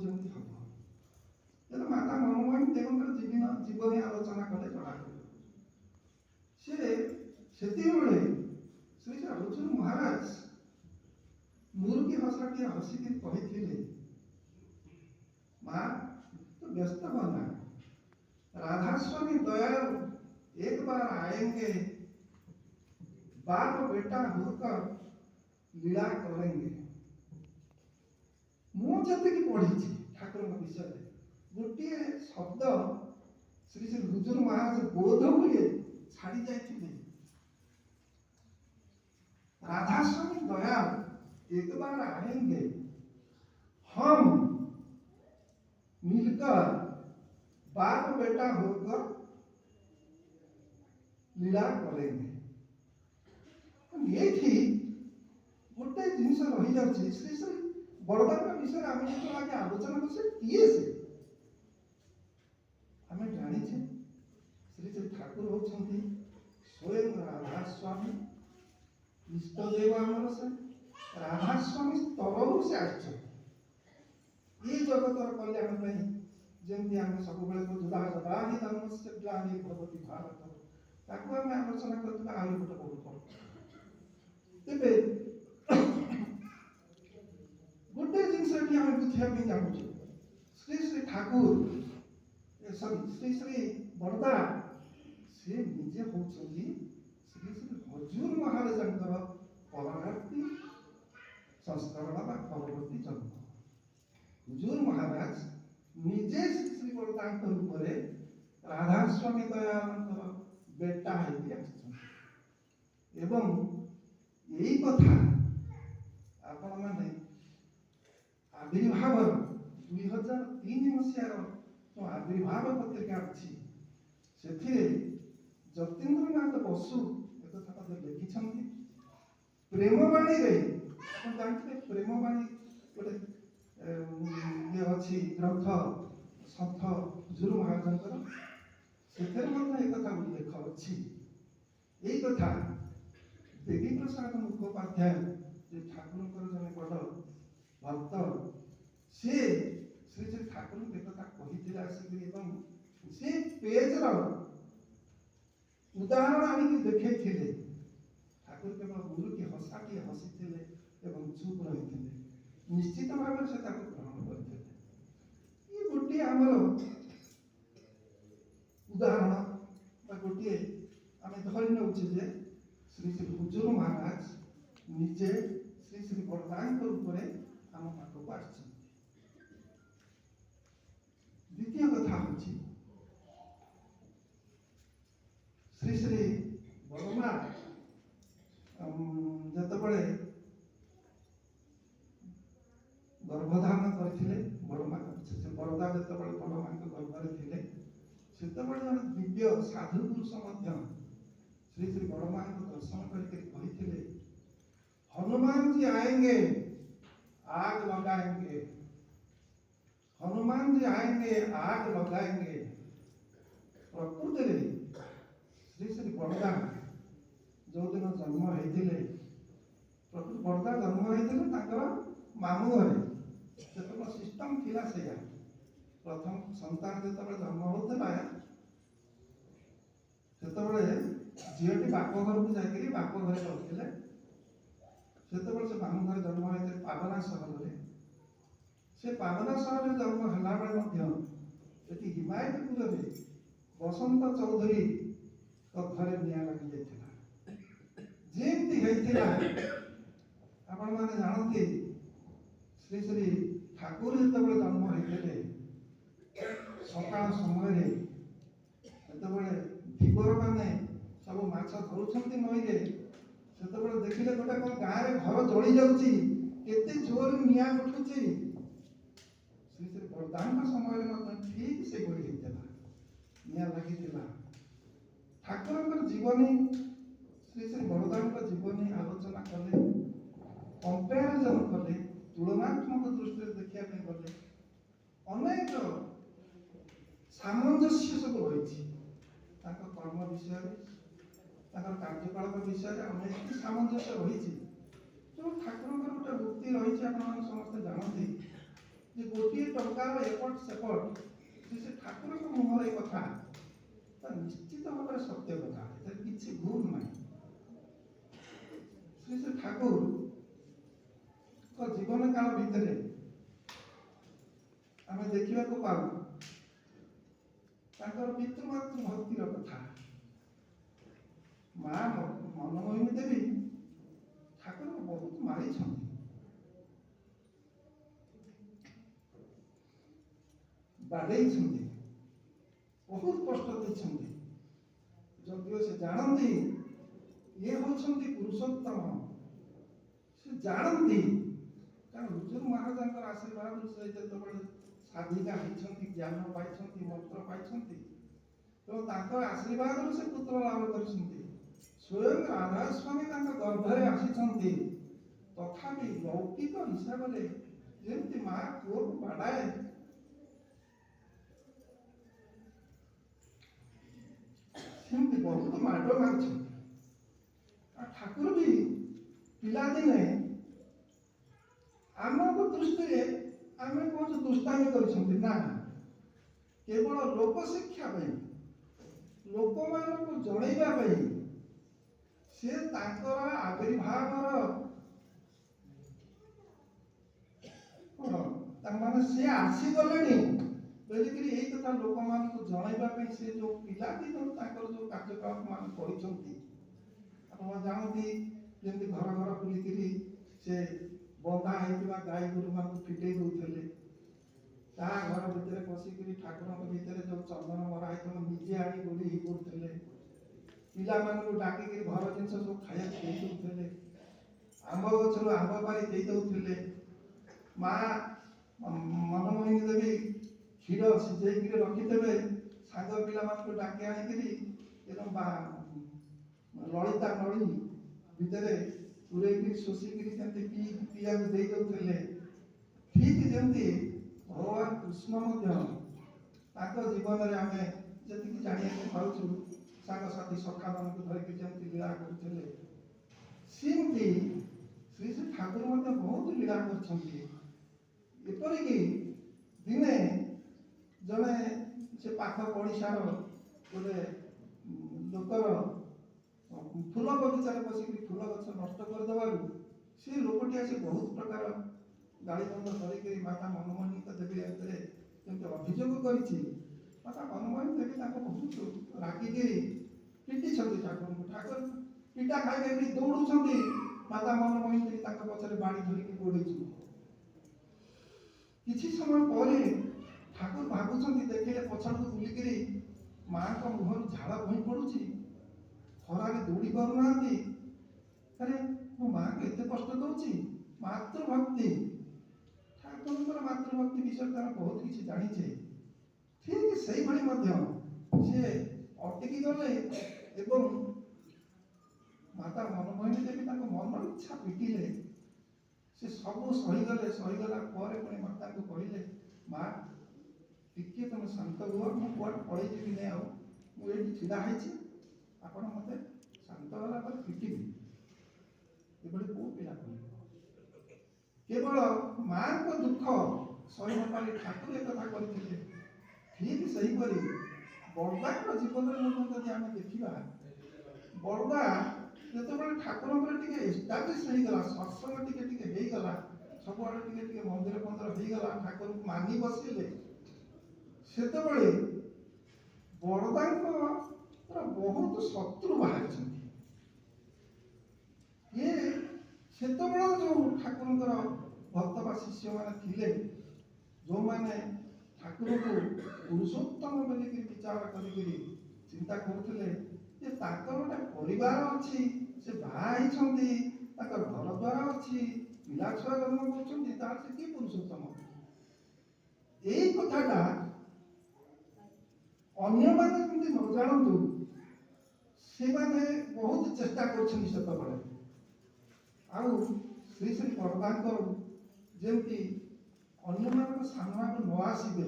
ଯେମିତି ହବ। ତେଣୁ ମାତା ମନମୋହନ ଦେବଙ୍କର ଜୀବନୀ ଆଲୋଚନା କଲେ ଜଣାପଡ଼ିବ। ସେ ସେତେବେଳେ ଶ୍ରୀ ଅର୍ଜୁନ ମହାରାଜ ମୁରୁକି ହସଟିଏ ହସିକି କହିଥିଲେ, माँ तो व्यस्त होना, राधा स्वामी दयाल एक बार आएंगे, बाप बेटा होकर लीला करेंगे। मुझे पढ़ी ठाकुर विषय गोटे शब्द श्री श्री अर्जुन महाराज बोध हुए छाड़ी जाते, राधा स्वामी दयाल एक बार आएंगे, हम मिलकर बाप बेटा होकर लीला करेंगे। ये थी गोटे जिन रही जाए श्री श्री बड़दान विषय आम जो आगे आलोचना कर किए से आम जाने श्री श्री ठाकुर होती स्वयं राधा स्वामी इष्टदेव आमर से राधा स्वामी स्तर से आस ये जगतर कल्याण जमी आम सब जुदा जदा ही धर्म से ग्लानि भवति भारत ताकू आम आलोचना करते आहुरी गोटे बहुत तेरे गोटे जिन बुझापी चाहूँ श्री श्री ठाकुर सॉरी श्री श्री बड़दा से निजे होती श्री श्री अर्जुन महाराज परवर्ती संस्करण परवर्ती जन्म। हुजूर महाराज निजे श्री श्री बड़दा रूप में राधा स्वामी दयानंद बेटा एवं यही कथा आपण मैंने आविर्भाव 2003 मसीहार जो आविर्भाव पत्रिका अच्छी से जतीन्द्रनाथ बसु एक कथा लिखिं प्रेमवाणी जानते प्रेमवाणी गोटे ये अच्छी ग्रंथ सन्थ हुजूर महाराज से एक कथा उल्लेख अच्छी यही कथा देवी प्रसाद मुखोपाध्याय ठाकुर जन बड़ भक्त से श्री श्री ठाकुर एक कथा कही आसिक से पेजर उदाहरण आनिक देखे ठाकुर केवल गुरु की हसाटी हसी चुप रही निश्चित भाव से ग्रहण करते। ये गोटे आमर उदाहरण गोटे आम धरी नौ श्री श्री हुजूर महाराज निजे श्री श्री बड़दान रूप में आम पाखक आ द्वितीय कथा हूँ श्री श्री बड़मा जितेबाला गर्भधारण करते बड़मा बड़दा जो बड़मा गर्भरे थे से दिव्य साधु पुरुष श्री श्री बड़मा दर्शन करके हनुमान जी आएंगे आग लगाएंगे, हनुमान जी आएंगे आग लगाएंगे। प्रकृति श्री श्री बड़दा जो दिन जन्म होते प्रकृति बड़दा जन्म होते मामू घरे जो सिस्टम थिला से प्रथम संतान जो जन्म होता से झीटी बाप घर को जाकि बाप घर रखते से मामू घर जन्म होते पावना सहर में से पावना सहर जन्म है बेले हिमायतपुर में बसंत चौधरी तो घरे निया लगी जाता जमी होता आपण मैंने जानते श्री श्री ठाकुर जो जन्म होते सका समय जो धीवर मैंने सब माछ धरुंच नईरे से देखिले गोटे कौन गाँव में घर जली जाऊँगी केते जोर निया उठुची श्री श्री बड़दान समय ठीक से गोली होता निया लगी ठाकुर जीवनी श्री श्री बड़दान जीवनी आलोचना कले कंपेरिजन कले तुलनात्मक दृष्टि देखा गले अनेक सामंजस्य सब रही कर्म विषय कार्यकलाप विषय अनेक सामंजस्य रही जो ठाकुर गोटे वृत्ति रही समस्त जानते ଯେ ଗୋଟିଏ ଟଙ୍କାର ଏପଟ ସେପଟ ସେ ଠାକୁରଙ୍କ ମୁହଁରେ କଥା ତା ନିଶ୍ଚିତ ଭାବରେ ସତ୍ୟ କଥା, ଏଥିରେ କିଛି ଭୁଲ ନାହିଁ। ଶ୍ରୀ ଠାକୁରଙ୍କ ଜୀବନ କାଳ ଭିତରେ ଆମେ ଦେଖିବାକୁ ପାଉ ତାଙ୍କର ପିତୃମାତୃ ଭକ୍ତିର କଥା। ମା ମନମୋହିନୀ ଦେବୀ ଠାକୁରଙ୍କୁ ବହୁତ ମାରିଛନ୍ତି, ବାଡ଼େଇଛନ୍ତି, ବହୁତ କଷ୍ଟ ଦେଇଛନ୍ତି। ଯଦିଓ ସେ ଜାଣନ୍ତି ଇଏ ହେଉଛନ୍ତି ପୁରୁଷୋତ୍ତମ, ସେ ଜାଣନ୍ତି, କାରଣ ହୁଜୁର ମହାରାଜଙ୍କର ଆଶୀର୍ବାଦରୁ ସେ ଯେତେବେଳେ ସାଧିକା ହେଇଛନ୍ତି, ଜ୍ଞାନ ପାଇଛନ୍ତି, ମନ୍ତ୍ର ପାଇଛନ୍ତି, ତେଣୁ ତାଙ୍କର ଆଶୀର୍ବାଦରୁ ସେ ପୁତ୍ର ଲାଭ କରିଛନ୍ତି। ସ୍ୱୟଂ ରାଧାସ୍ୱାମୀ ତାଙ୍କ ଗର୍ଭରେ ଆସିଛନ୍ତି, ତଥାପି ଲୌକିକ ହିସାବରେ ଯେମିତି ମା ପୁଅକୁ ବାଡ଼ାଏ, ସେମିତି ବହୁତ ମାଡ଼ ମାରିଛନ୍ତି। ଆଉ ଠାକୁର ବି ପିଲାଦିନେ ଆମକୁ ଦୃଷ୍ଟିରେ ଆମେ କହୁଛୁ ଦୁଷ୍ଟାମି କରିଛନ୍ତି, ନା, କେବଳ ଲୋକ ଶିକ୍ଷା ପାଇଁ, ଲୋକମାନଙ୍କୁ ଜଣେଇବା ପାଇଁ ସେ ତାଙ୍କର ଆବିର୍ଭାବର ତାମାନେ ସେ ଆସିଗଲେଣି ବୋଲିକିରି ଏଇ କଥା ଲୋକମାନଙ୍କୁ ଜଣେଇବା ପାଇଁ ସେ ଯୋଉ ପିଲାଦିନରୁ ତାଙ୍କର ଯୋଉ କାର୍ଯ୍ୟକଳାପ ମାନ କରିଛନ୍ତି। ଆପଣ ଜାଣନ୍ତି ଯେମିତି ଘର ଘର ବୁଲିକିରି ସେ ବନ୍ଧା ହେଇଥିବା ଗାଈ ଗୋରୁମାନଙ୍କୁ ଫିଟେଇ ଦଉଥିଲେ, ତା ଘର ଭିତରେ ପଶିକିରି ଠାକୁରଙ୍କ ଭିତରେ ଯୋଉ ଚନ୍ଦନ ମରା ହେଇଥିବ ନିଜେ ଆଣି ଗୋଡ଼ି ହେଇ କରୁଥିଲେ, ପିଲାମାନଙ୍କୁ ଡାକିକିରି ଘର ଜିନିଷ ସବୁ ଖାଇବାକୁ ଦେଇ ଦଉଥିଲେ, ଆମ୍ବ ଗଛରୁ ଆମ୍ବ ପାରି ଦେଇ ଦଉଥିଲେ। ମା ମନମୋହିନୀ ଦେବୀ କ୍ଷୀର ସିଝେଇକିରି ରଖିଦେବେ, ସାଙ୍ଗ ପିଲାମାନଙ୍କୁ ଡାକି ଆଣିକିରି ଏବଂ ଲଳିତା ନଳୀ ଭିତରେ ପୁରେଇକିରି ଶୋଷିକିରି ସେମିତି ପିଇବାକୁ ଦେଇ ଦଉଥିଲେ। ଠିକ ଯେମିତି ଭଗବାନ କୃଷ୍ଣ ମଧ୍ୟ ତାଙ୍କ ଜୀବନରେ ଆମେ ଯେତିକି ଜାଣିବାକୁ ପାଉଛୁ, ସାଙ୍ଗସାଥି ସଖାମାନଙ୍କୁ ଧରିକି ଯେମିତି ଲୀଳା କରୁଥିଲେ, ସେମିତି ଶ୍ରୀ ଶ୍ରୀ ଠାକୁର ମଧ୍ୟ ବହୁତ ଲୀଳା କରିଛନ୍ତି। ଏପରିକି ଦିନେ ଜଣେ ସେ ପାଖ ପଡ଼ିଶାର ଗୋଟେ ଲୋକର ଫୁଲ ବଗିଚାରେ ବସିକି ଫୁଲ ଗଛ ନଷ୍ଟ କରିଦେବାରୁ ସେ ଲୋକଟି ଆସି ବହୁତ ପ୍ରକାର ଗାଳିବନ୍ଦ କରିକି ମାତା ମନମୋହିନୀ ଦେବୀ ଭିତରେ ଯେମିତି ଅଭିଯୋଗ କରିଛି, ମାତା ମନମୋହିନୀ ଦେବୀ ତାଙ୍କୁ ବହୁତ ରାଗିକିରି ପିଟିଛନ୍ତି ଠାକୁରଙ୍କୁ। ଠାକୁର ପିଟା ଖାଇକି ଦୌଡୁଛନ୍ତି, ମାତା ମନମୋହିନୀ ଦେବୀ ତାଙ୍କ ପଛରେ ବାଡ଼ି ଧରିକି ଗୋଡ଼େଇଛନ୍ତି। କିଛି ସମୟ ପରେ ଠାକୁର ଭାବୁଛନ୍ତି, ଦେଖିଲେ ପଛକୁ ବୁଲିକିରି ମାଙ୍କ ମୁହଁରୁ ଝାଳ ବୋହି ପଡୁଛି, ଖରାରେ ଦୌଡ଼ି ପାରୁନାହାନ୍ତି। ଆରେ ମୋ ମାଙ୍କୁ ଏତେ କଷ୍ଟ ଦଉଛି। ମାତୃଭକ୍ତି, ଠାକୁରଙ୍କର ମାତୃଭକ୍ତି ବିଷୟରେ ଆମେ ବହୁତ କିଛି ଜାଣିଛେ। ଠିକ ସେଇଭଳି ମଧ୍ୟ ସିଏ ଅଟକି ଗଲେ ଏବଂ ମାତା ମନମୋହିନୀ ଦେବୀ ତାଙ୍କ ମନ ଇଚ୍ଛା ପିଟିଲେ। ସେ ସବୁ ସହିଗଲେ, ସହିଗଲା ପରେ ପୁଣି ମାତାଙ୍କୁ କହିଲେ, ମା ଟିକେ ତମେ ଶାନ୍ତ ହୁଅ, ମୁଁ କୁଆଡ଼େ ପଳେଇଯିବିନି, ଆଉ ମୁଁ ଏଇଠି ଛିଡ଼ା ହେଇଛି, ଆପଣ ମୋତେ ଶାନ୍ତ ହେଲା ପରେ ପିଟିବି। ଏଭଳି କୋଉ ପିଲା କହିବ? କେବଳ ମାଙ୍କ ଦୁଃଖ ସହି ନପାରି ଠାକୁର ଏକଥା କରିଥିଲେ। ଠିକ ସେହିପରି ବଳଦାଙ୍କର ଜୀବନରେ ମଧ୍ୟ ଯଦି ଆମେ ଦେଖିବା, ବଳଦା ଯେତେବେଳେ ଠାକୁରଙ୍କର ଟିକେ ଏଷ୍ଟାବ୍ଲିଶ ହେଇଗଲା, ସତ୍ସଙ୍ଗ ଟିକେ ଟିକେ ହେଇଗଲା, ସବୁଆଡେ ଟିକେ ଟିକେ ମନ୍ଦିର ଫନ୍ଦିର ହେଇଗଲା, ଠାକୁରଙ୍କୁ ମାନି ବସିଲେ, ସେତେବେଳେ ବଳଦାଙ୍କର ବହୁତ ଶତ୍ରୁ ବାହାରିଛନ୍ତି। ଇଏ ସେତେବେଳେ ଯୋଉ ଠାକୁରଙ୍କର ଭକ୍ତ ବା ଶିଷ୍ୟମାନେ ଥିଲେ, ଯୋଉମାନେ ଠାକୁରଙ୍କୁ ପୁରୁଷୋତ୍ତମ ବୋଲିକି ବିଚାର କରିକିରି ଚିନ୍ତା କରୁଥିଲେ ଯେ ତାଙ୍କର ଗୋଟେ ପରିବାର ଅଛି, ସେ ବାହା ହେଇଛନ୍ତି, ତାଙ୍କର ଘର ଦ୍ୱାର ଅଛି, ପିଲା ଛୁଆ ଜନ୍ମ କରୁଛନ୍ତି, ତାର ସେ କି ପୁରୁଷୋତ୍ତମ? ଏଇ କଥାଟା ଅନ୍ୟମାନେ ଯେମିତି ନ ଜାଣନ୍ତୁ, ସେମାନେ ବହୁତ ଚେଷ୍ଟା କରୁଛନ୍ତି ସେତେବେଳେ। ଆଉ ଶ୍ରୀ ଶ୍ରୀ ବଳଦାଙ୍କର ଯେମିତି ଅନ୍ୟମାନଙ୍କ ସାମ୍ନାକୁ ନ ଆସିବେ,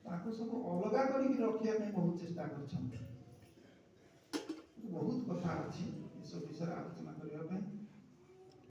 ତାଙ୍କୁ ସବୁ ଅଲଗା କରିକି ରଖିବା ପାଇଁ ବହୁତ ଚେଷ୍ଟା କରିଛନ୍ତି। ବହୁତ କଥା ଅଛି ଏସବୁ ବିଷୟରେ ଆଲୋଚନା କରିବା ପାଇଁ।